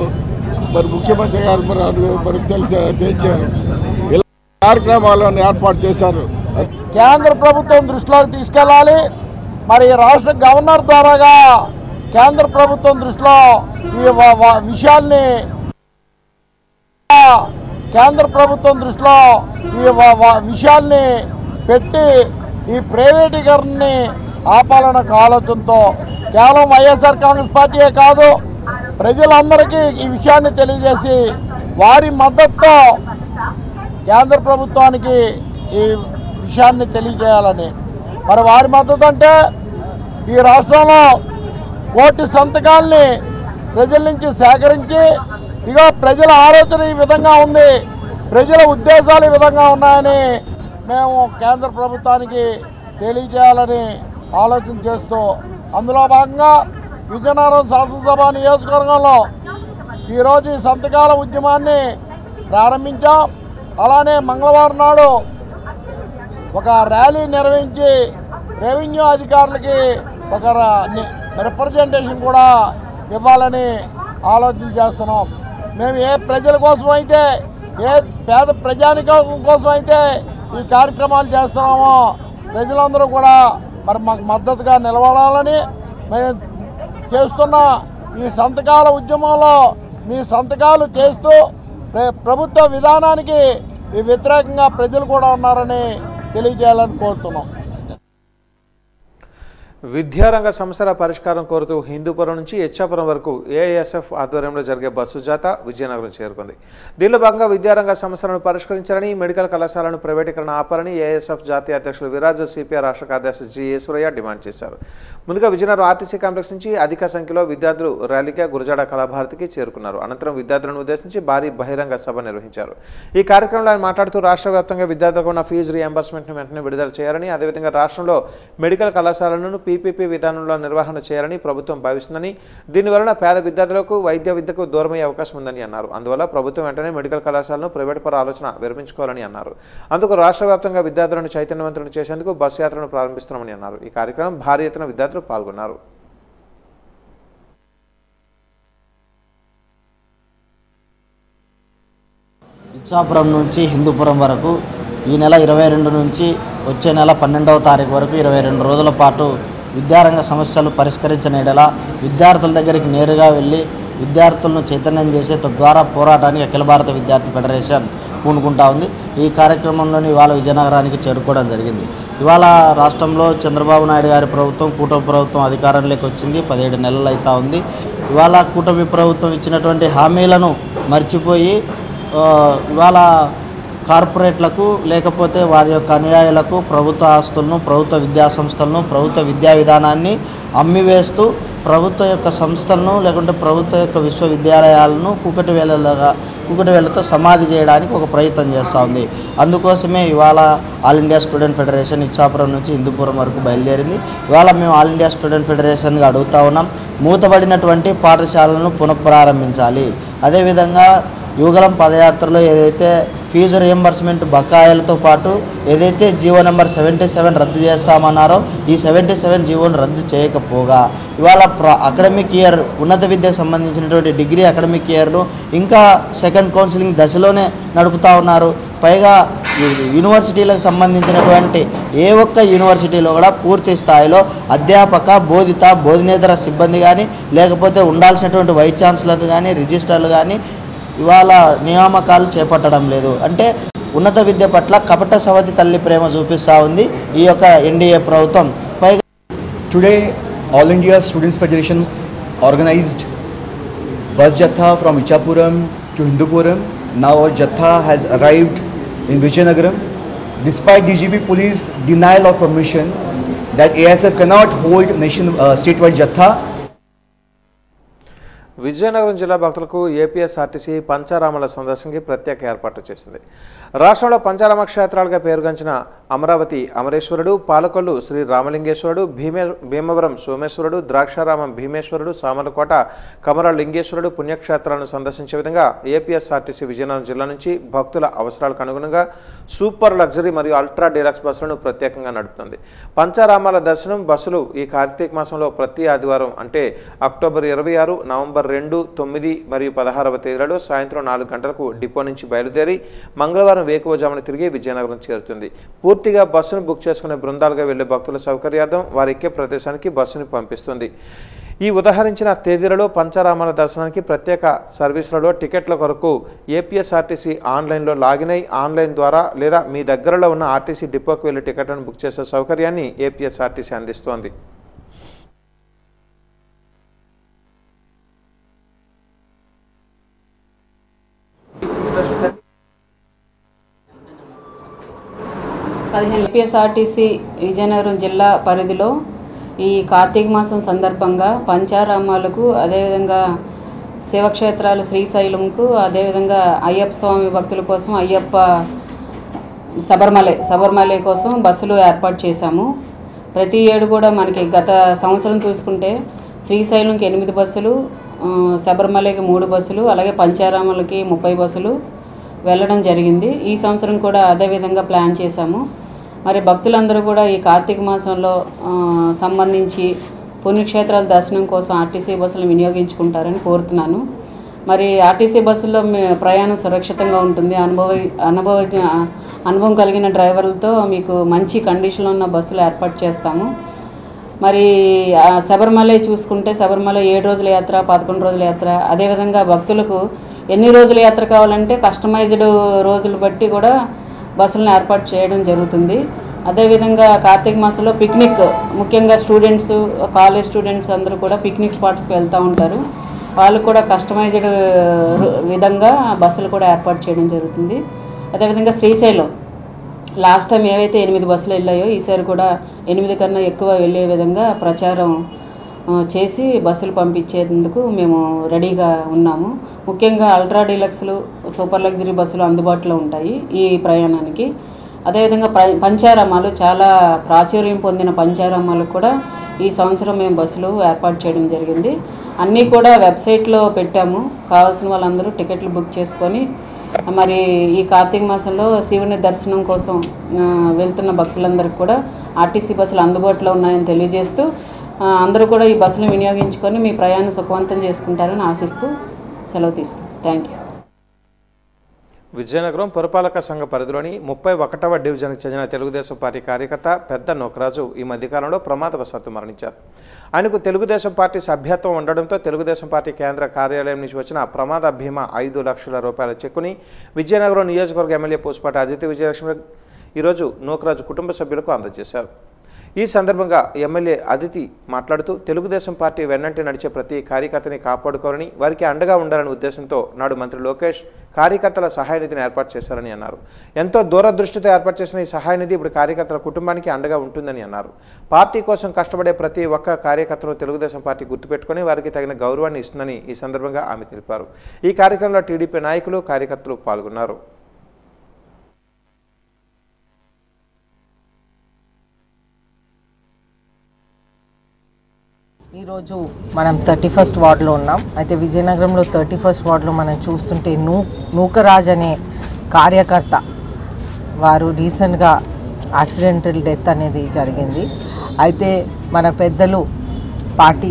మరి ముఖ్యమంత్రి గారు మరి తేల్చారు. ఇలా కార్యక్రమాలను ఏర్పాటు చేశారు. కేంద్ర ప్రభుత్వం దృష్టిలోకి తీసుకెళ్ళాలి. మరి రాష్ట్ర గవర్నర్ ద్వారాగా కేంద్ర ప్రభుత్వం దృష్టిలో ఈ విషయాల్ని పెట్టి ఈ ప్రైవేటీకరణని ఆపాలన్న ఆలోచనతో కేవలం వైఎస్ఆర్ కాంగ్రెస్ పార్టీయే కాదు, ప్రజలందరికీ ఈ విషయాన్ని తెలియజేసి వారి మద్దతుతో కేంద్ర ప్రభుత్వానికి ఈ విషయాన్ని తెలియజేయాలని. మరి వారి మద్దతు అంటే ఈ రాష్ట్రంలో 1 కోటి సంతకాల్ని ప్రజల నుంచి సేకరించి ఇగో ప్రజల ఆలోచన ఈ విధంగా ఉంది, ప్రజల ఉద్దేశాలు ఈ విధంగా ఉన్నాయని మేము కేంద్ర ప్రభుత్వానికి తెలియజేయాలని ఆలోచన చేస్తూ అందులో భాగంగా విజయనగరం శాసనసభ నియోజకవర్గంలో ఈరోజు ఈ సంతకాల ఉద్యమాన్ని ప్రారంభించాం. అలానే మంగళవారం నాడు ఒక ర్యాలీ నిర్వహించి రెవెన్యూ అధికారులకి ఒక రిప్రజెంటేషన్ కూడా ఇవ్వాలని ఆలోచన చేస్తున్నాం. మేము ఏ ప్రజల కోసం అయితే, ఏ పేద ప్రజానికం కోసం అయితే ఈ కార్యక్రమాలు చేస్తున్నామో ప్రజలందరూ కూడా మరి మాకు మద్దతుగా నిలబడాలని మేము చేస్తున్న ఈ సంతకాల ఉద్యమంలో మీ సంతకాలు చేస్తూ ప్రభుత్వ విధానానికి వ్యతిరేకంగా ప్రజలు కూడా ఉన్నారని తెలియజేయాలని కోరుతున్నాం. విద్యారంగ సమస్యల పరిష్కారం కోరుతూ హిందూపురం నుంచి ఇచ్చాపురం వరకు ఏఐఎస్ఎఫ్ ఆధ్వర్యంలో జరిగే బస్సు జాత విజయనగరం చేరుకుంది. దీనిలో భాగంగా విద్యారంగ సమస్యలను పరిష్కరించాలని, మెడికల్ కళాశాలను ప్రైవేటీకరణ ఆపాలని ఏఐఎస్ఎఫ్ జాతీయ అధ్యక్షులు విరాజ్, సిపిఐ రాష్ట్ర కార్యదర్శి జి ఈశ్వరయ్య డిమాండ్ చేశారు. ముందుగా విజయనగరం ఆర్టీసీ కాంప్లెక్స్ నుంచి అధిక సంఖ్యలో విద్యార్థులు ర్యాలీగా గురజాడ కళాభారతికి చేరుకున్నారు. అనంతరం విద్యార్థులను ఉద్దేశించి భారీ బహిరంగ సభ నిర్వహించారు. ఈ కార్యక్రమంలో ఆయన మాట్లాడుతూ రాష్ట్ర వ్యాప్తంగా విద్యార్థులకు ఉన్న ఫీజు రీఎంబర్స్మెంట్ను వెంటనే విడుదల చేయాలని, అదేవిధంగా రాష్ట్రంలో మెడికల్ కళాశాలను పీపీపీ విధానంలో నిర్వహణ చేయాలని ప్రభుత్వం భావిస్తుందని, దీనివలన పేద విద్యార్థులకు వైద్య విద్యకు దూరమయ్యే అవకాశం ఉందని అన్నారు. అందువల్ల ప్రభుత్వం వెంటనే మెడికల్ కళాశాలను ప్రైవేటు పర ఆలోచన విరమించుకోవాలని అన్నారు. అందుకు రాష్ట్ర వ్యాప్తంగా విద్యార్థులను చైతన్యవంతులను చేసేందుకు బస్సు యాత్రను ప్రారంభిస్తున్నామని అన్నారు. ఈ కార్యక్రమం భారీ ఎత్తున విద్యార్థులు పాల్గొన్నారు. ఇచ్చాపురం నుంచి హిందూపురం వరకు ఈ నెల 22 నుంచి వచ్చే నెల 12వ తారీఖు వరకు 22 రోజుల పాటు విద్యారంగ సమస్యలు పరిష్కరించిన ఎడల విద్యార్థుల దగ్గరికి నేరుగా వెళ్ళి విద్యార్థులను చైతన్యం చేసే తద్వారా పోరాటానికి అఖిల భారత విద్యార్థి ఫెడరేషన్ పూనుకుంటా ఉంది. ఈ కార్యక్రమంలోని ఇవాళ విజయనగరానికి చేరుకోవడం జరిగింది. ఇవాళ రాష్ట్రంలో చంద్రబాబు నాయుడు గారి ప్రభుత్వం, కూటమి ప్రభుత్వం అధికారంలోకి వచ్చింది. 17 నెలలు అవుతా ఉంది. ఇవాళ కూటమి ప్రభుత్వం ఇచ్చినటువంటి హామీలను మర్చిపోయి ఇవాళ కార్పొరేట్లకు లేకపోతే వారి యొక్క అనుయాయులకు ప్రభుత్వ ఆస్తులను, ప్రభుత్వ విద్యా సంస్థలను, ప్రభుత్వ విద్యా విధానాన్ని అమ్మివేస్తూ ప్రభుత్వ యొక్క సంస్థలను లేకుంటే ప్రభుత్వ యొక్క విశ్వవిద్యాలయాలను కూకటి వేలతో సమాధి చేయడానికి ఒక ప్రయత్నం చేస్తూ ఉంది. అందుకోసమే ఇవాళ all India student federation Ichchapuram నుంచి హిందూపురం వరకు బయలుదేరింది. ఇవాళ మేము ఆల్ ఇండియా స్టూడెంట్ ఫెడరేషన్గా అడుగుతా ఉన్నాం, మూతబడినటువంటి పాఠశాలను పునఃప్రారంభించాలి. అదేవిధంగా యువగలం పదయాత్రలో ఏదైతే ఫీజు రియంబర్స్మెంట్ బకాయిలతో పాటు ఏదైతే జీవో నెంబర్ 77 రద్దు చేస్తామన్నారో ఈ 77 జీవోను రద్దు చేయకపోగా ఇవాళ అకాడమిక్ ఇయర్ ఉన్నత విద్యకు సంబంధించినటువంటి డిగ్రీ అకాడమిక్ ఇయర్ను ఇంకా సెకండ్ కౌన్సిలింగ్ దశలోనే నడుపుతూ ఉన్నారు. పైగా యూనివర్సిటీలకు సంబంధించినటువంటి ఏ ఒక్క యూనివర్సిటీలో కూడా పూర్తి స్థాయిలో అధ్యాపక బోధనేతర సిబ్బంది కానీ లేకపోతే ఉండాల్సినటువంటి వైస్ ఛాన్సలర్ కానీ రిజిస్ట్రార్లు కానీ ఇవాళ నియామకాలు చేపట్టడం లేదు. అంటే ఉన్నత విద్య పట్ల కపట సవతి తల్లి ప్రేమ చూపిస్తూ ఉంది ఈ యొక్క ఎన్డీఏ ప్రభుత్వం. పైగా today all India students federation organised bus jatha from Ichchapuram to Hindupuram. Now our Jatha has arrived in Vijayanagaram. Despite DGP police denial of permission that ASF cannot hold statewide Jatha. Vizianagaram జిల్లా భక్తులకు ఏపీఎస్ఆర్టీసీ పంచారామాల సందర్శనకి ప్రత్యేక ఏర్పాటు చేసింది. రాష్ట్రంలో పంచారామ క్షేత్రాలుగా పేరుగాంచిన అమరావతి అమరేశ్వరుడు, పాలకొల్లు శ్రీ రామలింగేశ్వరుడు, భీమవరం సోమేశ్వరుడు, ద్రాక్షారామం భీమేశ్వరుడు, సామర్లకోట కమరలింగేశ్వరుడు పుణ్యక్షేత్రాలను సందర్శించే విధంగా ఏపీఎస్ఆర్టీసీ విజయనగరం జిల్లా నుంచి భక్తుల అవసరాలకు అనుగుణంగా సూపర్ లగ్జరీ మరియు అల్ట్రా డీలక్స్ బస్సులను ప్రత్యేకంగా నడుపుతుంది. పంచారామాల దర్శనం బస్సులు ఈ కార్తీక మాసంలో ప్రతి ఆదివారం అంటే అక్టోబర్ 26, నవంబర్ 2, 9 మరియు 16వ తేదీలలో సాయంత్రం 4 గంటలకు డిపో నుంచి బయలుదేరి మంగళవారం వేకువజామున తిరిగి విజయనగరం చేరుతుంది. పూర్తిగా బస్సును బుక్ చేసుకునే బృందాలుగా వెళ్లే భక్తుల సౌకర్యార్థం వారు ఎక్కే ప్రదేశానికి బస్సును పంపిస్తుంది. ఈ ఉదాహరించిన తేదీలలో పంచారామాల దర్శనానికి ప్రత్యేక సర్వీసులలో టికెట్ల కొరకు ఏపీఎస్ఆర్టీసీ ఆన్లైన్లో లాగిన్ అయి ఆన్లైన్ ద్వారా లేదా మీ దగ్గరలో ఉన్న ఆర్టీసీ డిపోకు వెళ్లి టికెట్లను బుక్ చేసే సౌకర్యాన్ని ఏపీఎస్ఆర్టీసీ అందిస్తోంది. ఏపీఎస్ఆర్టీసీ విజయనగరం జిల్లా పరిధిలో ఈ కార్తీక మాసం సందర్భంగా పంచారామాలకు అదేవిధంగా శివక్షేత్రాలు శ్రీశైలంకు అదేవిధంగా అయ్యప్ప స్వామి భక్తుల కోసం అయ్యప్ప శబరిమలై కోసం బస్సులు ఏర్పాటు చేశాము. ప్రతి ఏడు కూడా మనకి గత సంవత్సరం చూసుకుంటే శ్రీశైలంకి 8 బస్సులు, శబరిమలైకి 3 బస్సులు, అలాగే పంచారామాలకి 30 బస్సులు వెళ్ళడం జరిగింది. ఈ సంవత్సరం కూడా అదేవిధంగా ప్లాన్ చేశాము. మరి భక్తులందరూ కూడా ఈ కార్తీక మాసంలో సంబంధించి పుణ్యక్షేత్రాల దర్శనం కోసం ఆర్టీసీ బస్సులను వినియోగించుకుంటారని కోరుతున్నాను. మరి ఆర్టీసీ బస్సుల్లో ప్రయాణం సురక్షితంగా ఉంటుంది. అనుభవం కలిగిన డ్రైవర్లతో మీకు మంచి కండిషన్లో ఉన్న బస్సులు ఏర్పాటు చేస్తాము. మరి శబరిమలై చూసుకుంటే శబరిమల 7 రోజుల యాత్ర, 11 రోజుల యాత్ర, అదేవిధంగా భక్తులకు ఎన్ని రోజుల యాత్ర కావాలంటే కస్టమైజ్డ్ రోజులు బట్టి కూడా బస్సులను ఏర్పాటు చేయడం జరుగుతుంది. అదేవిధంగా కార్తీక మాసంలో పిక్నిక్, ముఖ్యంగా స్టూడెంట్స్, కాలేజ్ స్టూడెంట్స్ అందరూ కూడా పిక్నిక్ స్పాట్స్కి వెళ్తూ ఉంటారు. వాళ్ళు కూడా కస్టమైజ్డ్ విధంగా బస్సులు కూడా ఏర్పాటు చేయడం జరుగుతుంది. అదేవిధంగా శ్రీశైలం లాస్ట్ టైం ఏవైతే 8 బస్సులు వెళ్ళాయో ఈసారి కూడా 8 కన్నా ఎక్కువ వెళ్ళే విధంగా ప్రచారం చేసి బస్సులు పంపించేందుకు మేము రెడీగా ఉన్నాము. ముఖ్యంగా అల్ట్రా డీలక్స్లు, సూపర్ లగ్జరీ బస్సులు అందుబాటులో ఉంటాయి ఈ ప్రయాణానికి. అదేవిధంగా పంచారామాలు చాలా ప్రాచుర్యం పొందిన పంచారామాలకు కూడా ఈ సంవత్సరం మేము బస్సులు ఏర్పాటు చేయడం జరిగింది. అన్నీ కూడా వెబ్సైట్లో పెట్టాము. కావాల్సిన వాళ్ళందరూ టికెట్లు బుక్ చేసుకొని మరి ఈ కార్తీక మాసంలో శివుని దర్శనం కోసం వెళ్తున్న భక్తులందరికీ కూడా ఆర్టీసీ బస్సులు అందుబాటులో ఉన్నాయని తెలియజేస్తూ అందరూ కూడా ఈ బస్సులు వినియోగించుకొని మీ ప్రయాణం సుఖవంతం చేసుకుంటారని ఆశిస్తూ సెలవు తీసుకుంటాం. Thank you. విజయనగరం పురపాలక సంఘ పరిధిలోని 31వ డివిజన్కి చెందిన తెలుగుదేశం పార్టీ కార్యకర్త పెద్ద నోకరాజు ఈ మధ్యకాలంలో ప్రమాదవశాత్తు మరణించారు. ఆయనకు తెలుగుదేశం పార్టీ సభ్యత్వం ఉండడంతో తెలుగుదేశం పార్టీ కేంద్ర కార్యాలయం నుంచి వచ్చిన ప్రమాద బీమా 5 లక్షల రూపాయల చెక్కుని విజయనగరం నియోజకవర్గ ఎమ్మెల్యే పూసపాటి అదితి విజయలక్ష్మి ఈరోజు నోకరాజు కుటుంబ సభ్యులకు అందజేశారు. ఈ సందర్భంగా ఎమ్మెల్యే అదితి మాట్లాడుతూ తెలుగుదేశం పార్టీ వెన్నంటి నడిచే ప్రతి కార్యకర్తని కాపాడుకోవాలని, వారికి అండగా ఉండాలనే ఉద్దేశంతో నాడు మంత్రి లోకేష్ కార్యకర్తల సహాయ నిధిని ఏర్పాటు చేశారని అన్నారు. ఎంతో దూరదృష్టితో ఏర్పాటు చేసిన ఈ సహాయ నిధి ఇప్పుడు కార్యకర్తల కుటుంబానికి అండగా ఉంటుందని అన్నారు. పార్టీ కోసం కష్టపడే ప్రతి ఒక్క కార్యకర్తను తెలుగుదేశం పార్టీ గుర్తుపెట్టుకుని వారికి తగిన గౌరవాన్ని ఇస్తుందని ఈ సందర్భంగా ఆమె తెలిపారు. ఈ కార్యక్రమంలో టీడీపీ నాయకులు, కార్యకర్తలు పాల్గొన్నారు. ఈరోజు మనం 31st వార్డులో ఉన్నాం. అయితే విజయనగరంలో 31st వార్డులో మనం చూస్తుంటే నూకరాజ్ అనే కార్యకర్త వారు రీసెంట్గా యాక్సిడెంటల్ డెత్ అనేది జరిగింది. అయితే మన పెద్దలు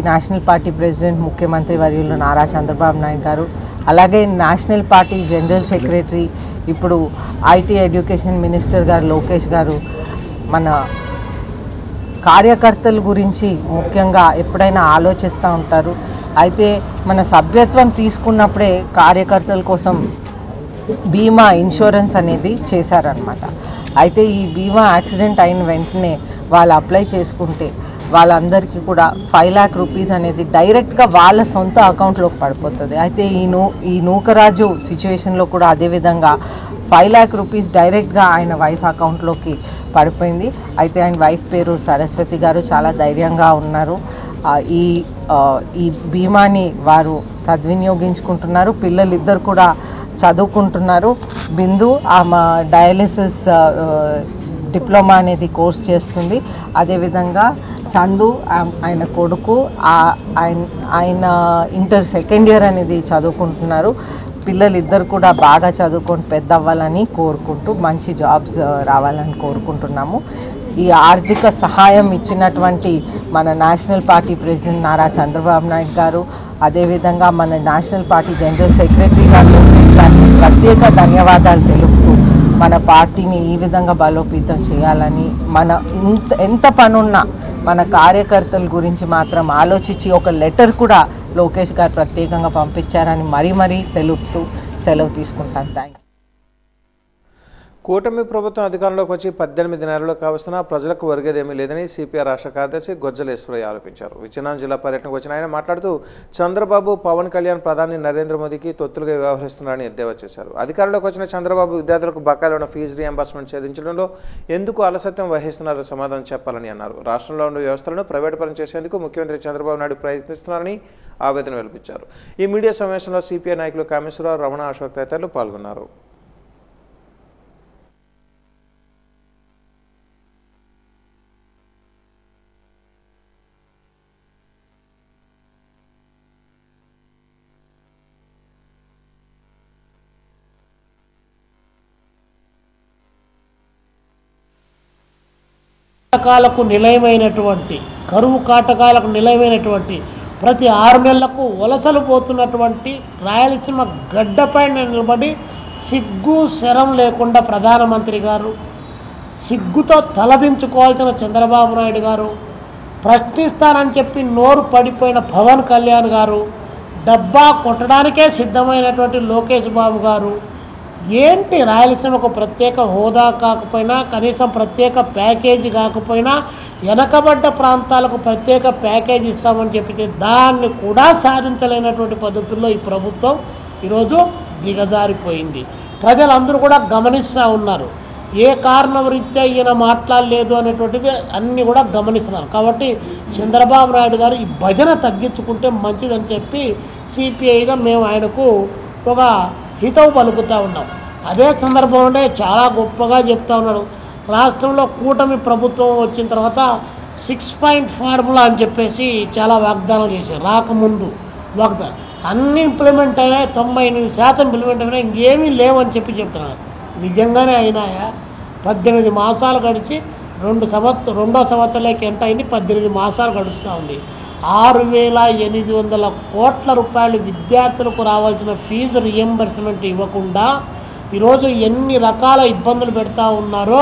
నేషనల్ పార్టీ ప్రెసిడెంట్ ముఖ్యమంత్రి వర్యులు నారా చంద్రబాబు నాయుడు గారు, అలాగే నేషనల్ పార్టీ జనరల్ సెక్రటరీ ఇప్పుడు ఐటీ ఎడ్యుకేషన్ మినిస్టర్ గారు లోకేష్ గారు మన కార్యకర్తల గురించి ముఖ్యంగా ఎప్పుడైనా ఆలోచిస్తూ ఉంటారు. అయితే మన సభ్యత్వం తీసుకున్నప్పుడే కార్యకర్తల కోసం బీమా ఇన్సూరెన్స్ అనేది చేశారనమాట. అయితే ఈ బీమా యాక్సిడెంట్ అయిన వెంటనే వాళ్ళు అప్లై చేసుకుంటే వాళ్ళందరికీ కూడా 5 lakh రూపీస్ అనేది డైరెక్ట్గా వాళ్ళ సొంత అకౌంట్లోకి పడిపోతుంది. అయితే ఈ నూకరాజు సిచ్యువేషన్లో కూడా అదేవిధంగా 5 lakh రూపీస్ డైరెక్ట్గా ఆయన వైఫ్ అకౌంట్లోకి పడిపోయింది. అయితే ఆయన వైఫ్ పేరు సరస్వతి గారు, చాలా ధైర్యంగా ఉన్నారు. ఈ బీమాని వారు సద్వినియోగించుకుంటున్నారు. పిల్లలు ఇద్దరు కూడా చదువుకుంటున్నారు. బిందు ఆమె డయాలిసిస్ డిప్లొమా అనేది కోర్స్ చేస్తుంది. అదేవిధంగా చందు ఆయన కొడుకు ఆయన ఇంటర్ సెకండ్ ఇయర్ అనేది చదువుకుంటున్నారు. పిల్లలు ఇద్దరు కూడా బాగా చదువుకొని పెద్ద అవ్వాలని కోరుకుంటూ మంచి జాబ్స్ రావాలని కోరుకుంటున్నాము. ఈ ఆర్థిక సహాయం ఇచ్చినటువంటి మన national party president Nara Chandrababu Naidu గారు, అదేవిధంగా మన నేషనల్ పార్టీ జనరల్ సెక్రటరీ గారు ప్రత్యేక ధన్యవాదాలు తెలుపుతూ మన పార్టీని ఈ విధంగా బలోపేతం చేయాలని, మన ఎంత పనున్నా మన కార్యకర్తల గురించి మాత్రం ఆలోచించి ఒక లెటర్ కూడా లోకేష్ గారు ప్రత్యేకంగా పంపించారని మరీ తెలుపుతూ సెలవు తీసుకుంటాను. Thank you. కూటమి ప్రభుత్వం అధికారంలోకి వచ్చి 18 నెలలు కావస్తున్నా ప్రజలకు ఒరిగేదేమీ లేదని సిపిఐ రాష్ట్ర కార్యదర్శి గొజ్జలేశ్వరయ్య ఆరోపించారు. విజయనగరం జిల్లా పర్యటనకు వచ్చిన ఆయన మాట్లాడుతూ చంద్రబాబు, పవన్ కళ్యాణ్ ప్రధాని నరేంద్ర మోదీకి తొత్తులుగా వ్యవహరిస్తున్నారని ఎద్దేవా చేశారు. అధికారంలోకి వచ్చిన చంద్రబాబు విద్యార్థులకు బకాయిలు ఉన్న ఫీజు రీఎంబర్స్మెంట్ చెల్లించడంలో ఎందుకు అలసత్వం వహిస్తున్నారో సమాధానం చెప్పాలని అన్నారు. రాష్ట్రంలో ఉన్న వ్యవస్థలను ప్రైవేటు పరం చేసేందుకు ముఖ్యమంత్రి చంద్రబాబు నాయుడు ప్రయత్నిస్తున్నారని ఆవేదన వెలిపించారు. ఈ మీడియా సమావేశంలో సిపిఐ నాయకులు కామేశ్వరరావు, రమణ, అశోక్ తదితరులు పాల్గొన్నారు. కాటకాలకు నిలయమైనటువంటి కరువు కాటకాలకు నిలయమైనటువంటి ప్రతి 6 నెలలకు వలసలు పోతున్నటువంటి రాయలసీమ గడ్డపై నిలబడి సిగ్గు శరం లేకుండా ప్రధానమంత్రి గారు, సిగ్గుతో తలదించుకోవాల్సిన చంద్రబాబు నాయుడు గారు, ప్రశ్నిస్తానని చెప్పి నోరు పడిపోయిన పవన్ కళ్యాణ్ గారు, డబ్బా కొట్టడానికే సిద్ధమైనటువంటి లోకేష్ బాబు గారు, ఏంటి రాయలసీమకు ప్రత్యేక హోదా కాకపోయినా, కనీసం ప్రత్యేక ప్యాకేజీ కాకపోయినా వెనకబడ్డ ప్రాంతాలకు ప్రత్యేక ప్యాకేజీ ఇస్తామని చెప్పి దాన్ని కూడా సాధించలేనటువంటి పద్ధతుల్లో ఈ ప్రభుత్వం ఈరోజు దిగజారిపోయింది. ప్రజలందరూ కూడా గమనిస్తూ ఉన్నారు. ఏ కారణం రీత్యా ఈయన మాట్లాడలేదు అనేటువంటిది అన్నీ కూడా గమనిస్తున్నారు. కాబట్టి చంద్రబాబు నాయుడు గారు ఈ భజన తగ్గించుకుంటే మంచిదని చెప్పి సిపిఐగా మేము ఆయనకు ఒక హితవు పలుకుతూ ఉన్నాం. అదే సందర్భంలో చాలా గొప్పగా చెప్తా ఉన్నాడు. రాష్ట్రంలో కూటమి ప్రభుత్వం వచ్చిన తర్వాత 6 పాయింట్ ఫార్ములా అని చెప్పేసి చాలా వాగ్దానాలు చేశారు. రాకముందు అన్నీ ఇంప్లిమెంట్ అయినాయి, 98% ఇంప్లిమెంట్ అయినా ఇంకేమీ లేవని చెప్పి చెప్తున్నారు. నిజంగానే అయినాయా? 18 మాసాలు గడిచి రెండో సంవత్సరాలకి ఎంత అయింది? 18 మాసాలు గడుస్తూ ఉంది. 6,800 కోట్ల రూపాయలు విద్యార్థులకు రావాల్సిన ఫీజు రియంబర్స్మెంట్ ఇవ్వకుండా ఈరోజు ఎన్ని రకాల ఇబ్బందులు పెడతా ఉన్నారో,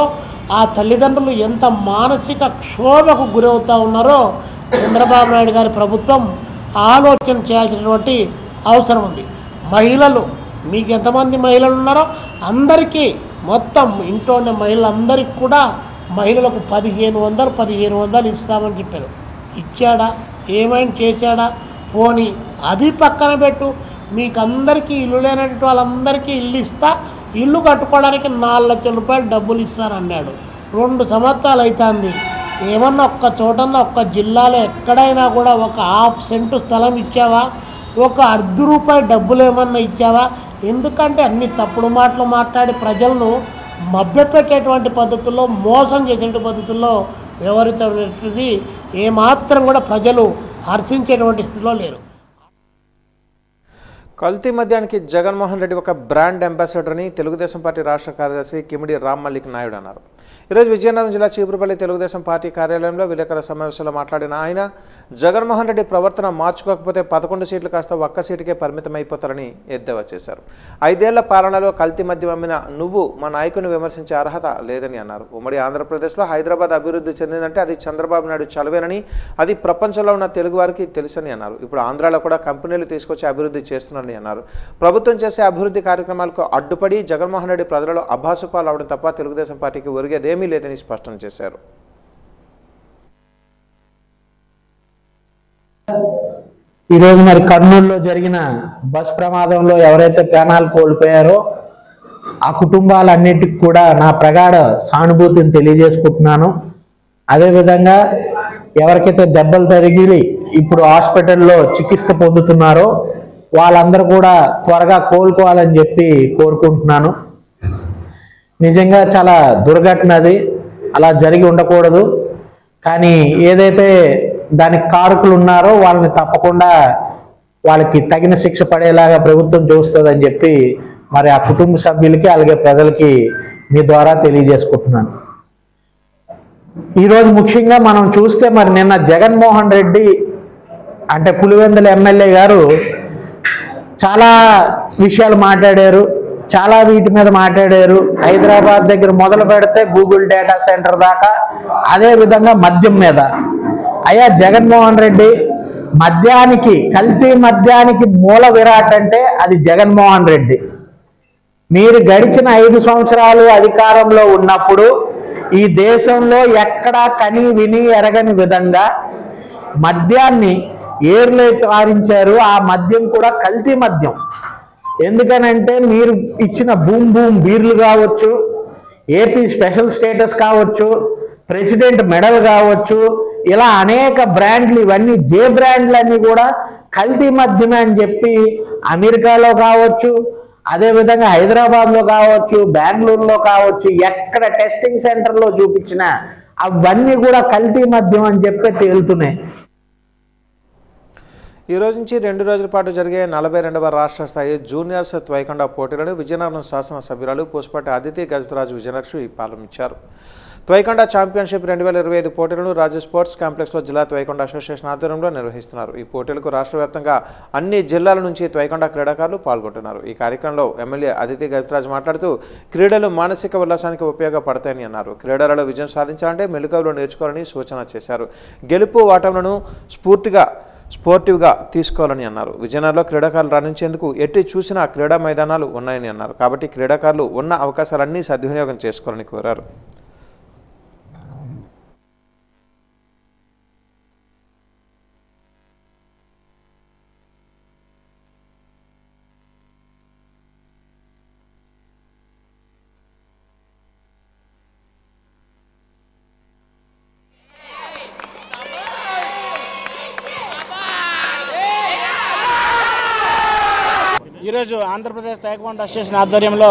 ఆ తల్లిదండ్రులు ఎంత మానసిక క్షోభకు గురవుతూ ఉన్నారో చంద్రబాబు నాయుడు గారి ప్రభుత్వం ఆలోచన చేయాల్సినటువంటి అవసరం ఉంది. మహిళలు, మీకు ఎంతమంది మహిళలు ఉన్నారో అందరికీ, మొత్తం ఇంట్లో ఉండే మహిళలందరికీ కూడా మహిళలకు 1500 ఇస్తామని చెప్పారు. ఇచ్చాడా? ఏమైనా చేశాడా? పోనీ అది పక్కన పెట్టు, మీకు అందరికీ ఇల్లు లేనటువంటి వాళ్ళందరికీ ఇల్లు ఇస్తా, ఇల్లు కట్టుకోవడానికి 4 లక్షల రూపాయలు డబ్బులు ఇస్తానన్నాడు. 2 సంవత్సరాలు అవుతుంది. ఏమన్నా ఒక్క చోటన్నా ఒక్క జిల్లాలో ఎక్కడైనా కూడా ఒక ½ సెంటు స్థలం ఇచ్చావా? ఒక ₹1 డబ్బులు ఏమన్నా ఇచ్చావా? ఎందుకంటే అన్ని తప్పుడు మాటలు మాట్లాడి ప్రజలను మభ్యపెట్టేటువంటి పద్ధతుల్లో, మోసం చేసేటువంటి పద్ధతుల్లో వ్యవహరించేది ఏమాత్రం కూడా ప్రజలు హర్షించేటువంటి స్థితిలో లేరు. కల్తీ మద్యానికి జగన్మోహన్ రెడ్డి ఒక బ్రాండ్ అంబాసిడర్ అని తెలుగుదేశం పార్టీ రాష్ట్ర కార్యదర్శి కిమిడి రామ్ మల్లిక్ నాయుడు అన్నారు. ఈరోజు విజయనగరం జిల్లా చీపురుపల్లి తెలుగుదేశం పార్టీ కార్యాలయంలో విలేకరుల సమావేశంలో మాట్లాడిన ఆయన జగన్మోహన్ రెడ్డి ప్రవర్తన మార్చుకోకపోతే 11 సీట్లు కాస్త ఒక్క సీటుకే పరిమితమైపోతారని ఎద్దేవా చేశారు. 5 ఏళ్ల పాలనలో కల్తీ మద్యం అమ్మిన నువ్వు మా నాయకుని విమర్శించే అర్హత లేదని అన్నారు. ఉమ్మడి ఆంధ్రప్రదేశ్లో హైదరాబాద్ అభివృద్ధి చెందిందంటే అది చంద్రబాబు నాయుడు చలవేనని, అది ప్రపంచంలో ఉన్న తెలుగు వారికి తెలుసని అన్నారు. ఇప్పుడు ఆంధ్రాలో కూడా కంపెనీలు తీసుకొచ్చి అభివృద్ధి చేస్తున్నారని అన్నారు. ప్రభుత్వం చేసే అభివృద్ధి కార్యక్రమాలకు అడ్డుపడి జగన్మోహన్ రెడ్డి ప్రజలలో అభాసుపాలు అవడం తప్ప తెలుగుదేశం పార్టీకి ఒరిగేదేమీ లేదని స్పష్టం చేశారు. ఈరోజు మరి కర్నూలులో జరిగిన బస్ ప్రమాదంలో ఎవరైతే ప్రాణాలు కోల్పోయారో ఆ కుటుంబాలన్నిటికి కూడా నా ప్రగాఢ సానుభూతిని తెలియజేసుకుంటున్నాను. అదేవిధంగా ఎవరికైతే దెబ్బలు తగిలి ఇప్పుడు హాస్పిటల్లో చికిత్స పొందుతున్నారో వాళ్ళందరూ కూడా త్వరగా కోలుకోవాలని చెప్పి కోరుకుంటున్నాను. నిజంగా చాలా దుర్ఘటన అది, అలా జరిగి ఉండకూడదు. కానీ ఏదైతే దానికి కారకులు ఉన్నారో వాళ్ళని తప్పకుండా వాళ్ళకి తగిన శిక్ష పడేలాగా ప్రభుత్వం చూస్తుందని చెప్పి మరి ఆ కుటుంబ సభ్యులకి అలాగే ప్రజలకి మీ ద్వారా తెలియజేసుకుంటున్నాను. ఈరోజు ముఖ్యంగా మనం చూస్తే మరి నిన్న జగన్మోహన్ రెడ్డి అంటే పులివెందుల ఎమ్మెల్యే గారు చాలా విషయాలు మాట్లాడారు, చాలా వీటి మీద మాట్లాడారు. హైదరాబాద్ దగ్గర మొదలు పెడితే గూగుల్ డేటా సెంటర్ దాకా, అదే విధంగా మద్యం మీద. అయ్యా జగన్మోహన్ రెడ్డి, మద్యానికి కల్తీ మద్యానికి మూల విరాట్ అంటే అది జగన్మోహన్ రెడ్డి. మీరు గడిచిన 5 సంవత్సరాలు అధికారంలో ఉన్నప్పుడు ఈ దేశంలో ఎక్కడా కని విని ఎరగని విధంగా మద్యాన్ని ఏర్లే పారించారు. ఆ మద్యం కూడా కల్తీ మద్యం. ఎందుకనంటే మీరు ఇచ్చిన బూమ్ బూమ్ బీర్లు కావచ్చు, ఏపీ స్పెషల్ స్టేటస్ కావచ్చు, ప్రెసిడెంట్ మెడల్ కావచ్చు, ఇలా అనేక బ్రాండ్లు, ఇవన్నీ జే బ్రాండ్లు అన్నీ కూడా కల్తీ మద్యమే అని చెప్పి అమెరికాలో కావచ్చు, అదేవిధంగా హైదరాబాద్లో కావచ్చు, బెంగళూరులో కావచ్చు, ఎక్కడ టెస్టింగ్ సెంటర్లో చూపించినా అవన్నీ కూడా కల్తీ మద్యం అని చెప్పి తేలుతున్నాయి. ఈ రోజు నుంచి 2 రోజుల పాటు జరిగే 42వ రాష్ట్ర స్థాయి జూనియర్స్ త్వైకొండ పోటీలను విజయనగరం శాసనసభ్యురాలు పూసపాటి అదితి గజపతిరాజు విజయలక్ష్మి ప్రారంభించారు. త్వైకొండ ఛాంపియన్షిప్ 2025 పోటీలను రాజ్య స్పోర్ట్స్ కాంప్లెక్స్లో జిల్లా త్వైకొండ అసోసియేషన్ ఆధ్వర్యంలో నిర్వహిస్తున్నారు. ఈ పోటీలకు రాష్ట్ర వ్యాప్తంగా అన్ని జిల్లాల నుంచి త్వైకొండ క్రీడాకారులు పాల్గొంటున్నారు. ఈ కార్యక్రమంలో ఎమ్మెల్యే అదితి గజపతిరాజు మాట్లాడుతూ క్రీడలు మానసిక ఉల్లాసానికి ఉపయోగపడతాయని అన్నారు. క్రీడలలో విజయం సాధించాలంటే మెలకువలు నేర్చుకోవాలని సూచన చేశారు. గెలుపు ఓటములను స్పోర్టివ్గా తీసుకోవాలని అన్నారు. విజయనగరంలో క్రీడాకారులు రాణించేందుకు ఎట్టి చూసినా క్రీడా మైదానాలు ఉన్నాయని అన్నారు. కాబట్టి క్రీడాకారులు ఉన్న అవకాశాలన్నీ సద్వినియోగం చేసుకోవాలని కోరారు. ఈరోజు ఆంధ్రప్రదేశ్ తైక్వాండో అసోసియేషన్ ఆధ్వర్యంలో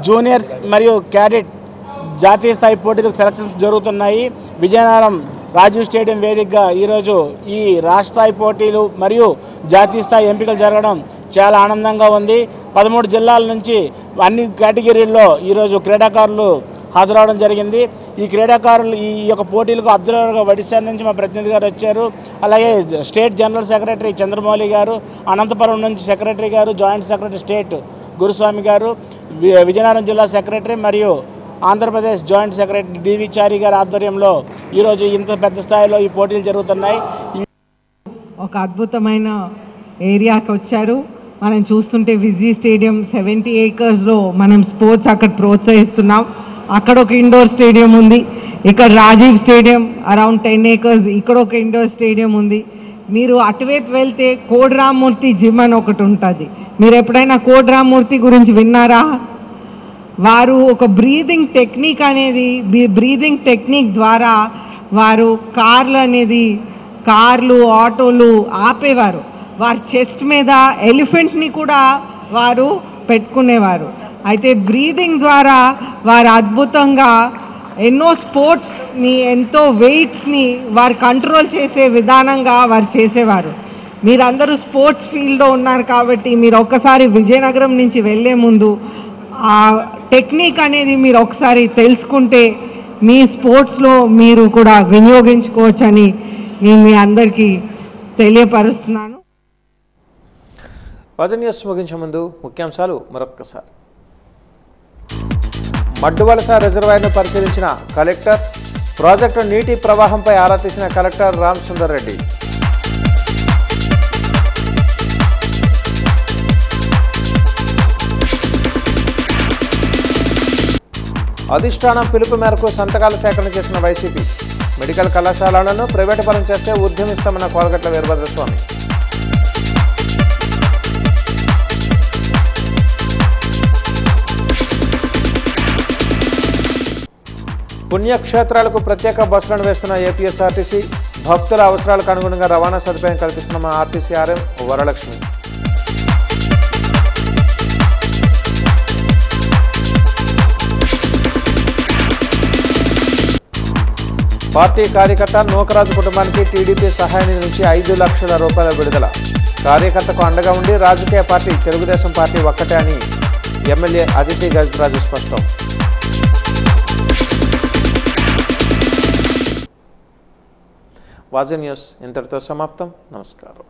జూనియర్స్ మరియు క్యాడెట్ జాతీయ స్థాయి పోటీలకు సెలక్షన్స్ జరుగుతున్నాయి. విజయనగరం రాజీవ్ స్టేడియం వేదికగా ఈరోజు ఈ రాష్ట్ర స్థాయి పోటీలు మరియు జాతీయ స్థాయి ఎంపికలు జరగడం చాలా ఆనందంగా ఉంది. 13 జిల్లాల నుంచి అన్ని కేటగిరీల్లో ఈరోజు క్రీడాకారులు హాజరవడం జరిగింది. ఈ క్రీడాకారులు ఈ యొక్క పోటీలకు అబ్జర్వర్గా ఒడిశా నుంచి మా ప్రతినిధి గారు వచ్చారు. అలాగే స్టేట్ జనరల్ సెక్రటరీ చంద్రమౌళి గారు, అనంతపురం నుంచి సెక్రటరీ గారు, జాయింట్ సెక్రటరీ స్టేట్ గురుస్వామి గారు, విజయనగరం జిల్లా సెక్రటరీ మరియు ఆంధ్రప్రదేశ్ జాయింట్ సెక్రటరీ డివి చారి గారి ఆధ్వర్యంలో ఈరోజు ఇంత పెద్ద స్థాయిలో ఈ పోటీలు జరుగుతున్నాయి. ఒక అద్భుతమైన ఏరియాకి వచ్చారు. మనం చూస్తుంటే విజీ స్టేడియం 70 ఏకర్స్లో మనం స్పోర్ట్స్ అక్కడ ప్రోత్సహిస్తున్నాం. అక్కడ ఒక ఇండోర్ స్టేడియం ఉంది. ఇక్కడ రాజీవ్ స్టేడియం అరౌండ్ 10 ఏకర్స్, ఇక్కడ ఒక ఇండోర్ స్టేడియం ఉంది. మీరు అటువైపు వెళ్తే కోడి రామ్మూర్తి జిమ్ అని ఒకటి ఉంటుంది. మీరు ఎప్పుడైనా కోడి రామ్మూర్తి గురించి విన్నారా? వారు ఒక బ్రీదింగ్ టెక్నిక్ ద్వారా వారు కార్లు ఆటోలు ఆపేవారు. వారి చెస్ట్ మీద ఎలిఫెంట్ని కూడా వారు పెట్టుకునేవారు. అయితే బ్రీదింగ్ ద్వారా వారు అద్భుతంగా ఎన్నో స్పోర్ట్స్ని ఎంతో వెయిట్స్ని వారు కంట్రోల్ చేసే విధానంగా వారు చేసేవారు. మీరందరూ స్పోర్ట్స్ ఫీల్డ్లో ఉన్నారు కాబట్టి మీరు ఒక్కసారి విజయనగరం నుంచి వెళ్ళే ముందు ఆ టెక్నిక్ అనేది మీరు ఒకసారి తెలుసుకుంటే మీ స్పోర్ట్స్లో మీరు కూడా వినియోగించుకోవచ్చని నేను మీ అందరికీ తెలియపరుస్తున్నాను. న్యూస్ ముగించే ముందు ముఖ్యాంశాలు మరొక్కసారి. మడ్డువలస రిజర్వాయర్ను పరిశీలించిన కలెక్టర్, ప్రాజెక్టు నీటి ప్రవాహంపై ఆరా తీసిన కలెక్టర్ రామ్ సుందర్ రెడ్డి. అధిష్టానం పిలుపు మేరకు సంతకాల సేకరణ చేసిన వైసీపీ, మెడికల్ కళాశాలలను ప్రైవేటు పరం చేస్తే ఉద్యమిస్తామన్న కోలగట్ల వీరభద్రస్వామి. పుణ్యక్షేత్రాలకు ప్రత్యేక బస్సులను వేస్తున్న ఏపీఎస్ఆర్టీసీ, భక్తుల అవసరాలకు అనుగుణంగా రవాణా సదుపాయం కల్పిస్తున్న ఆర్టీసీ ఆర్ఎం వరలక్ష్మి. పార్టీ కార్యకర్త నూకరాజు కుటుంబానికి టీడీపీ సహాయ నిధి నుంచి 5 లక్షల రూపాయల విడుదల. కార్యకర్తకు అండగా ఉండి రాజకీయ పార్టీ తెలుగుదేశం పార్టీ ఒక్కటే అని ఎమ్మెల్యే అదితి గజరాజు స్పష్టం. వాజీ న్యూస్ ఇంతటితో సమాప్తం. నమస్కారం.